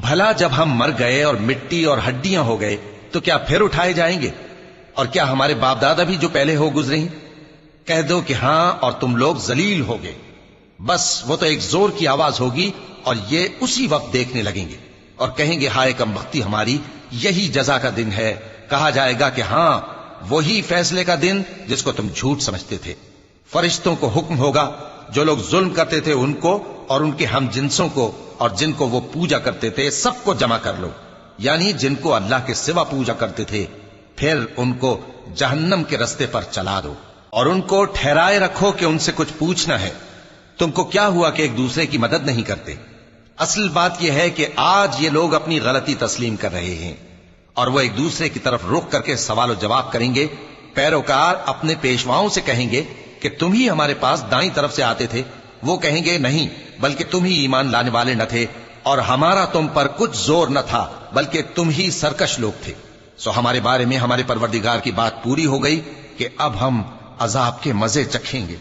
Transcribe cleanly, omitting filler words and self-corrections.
بھلا جب ہم مر گئے اور مٹی اور ہڈیاں ہو گئے تو کیا پھر اٹھائے جائیں گے؟ اور کیا ہمارے باپ دادا بھی جو پہلے ہو گزرے ہیں؟ کہہ دو کہ ہاں، اور تم لوگ ذلیل ہوگے۔ بس وہ تو ایک زور کی آواز ہوگی اور یہ اسی وقت دیکھنے لگیں گے اور کہیں گے ہائے کم بختی ہماری، یہی جزا کا دن ہے۔ کہا جائے گا کہ ہاں، وہی فیصلے کا دن جس کو تم جھوٹ سمجھتے تھے۔ فرشتوں کو حکم ہوگا جو لوگ ظلم کرتے تھے ان کو اور ان کے ہم جنسوں کو اور جن کو وہ پوجا کرتے تھے سب کو جمع کر لو، یعنی جن کو اللہ کے سوا پوجا کرتے تھے، پھر ان کو جہنم کے رستے پر چلا دو اور ان کو ٹھہرائے رکھو کہ ان سے کچھ پوچھنا ہے۔ تم کو کیا ہوا کہ ایک دوسرے کی مدد نہیں کرتے؟ اصل بات یہ ہے کہ آج یہ لوگ اپنی غلطی تسلیم کر رہے ہیں اور وہ ایک دوسرے کی طرف رخ کر کے سوال و جواب کریں گے۔ پیروکار اپنے پیشواؤں سے کہیں گے کہ تم ہی ہمارے پاس دائیں طرف سے آتے تھے۔ وہ کہیں گے نہیں، بلکہ تم ہی ایمان لانے والے نہ تھے اور ہمارا تم پر کچھ زور نہ تھا، بلکہ تم ہی سرکش لوگ تھے۔ سو ہمارے بارے میں ہمارے پروردگار کی بات پوری ہو گئی کہ اب ہم عذاب کے مزے چکھیں گے۔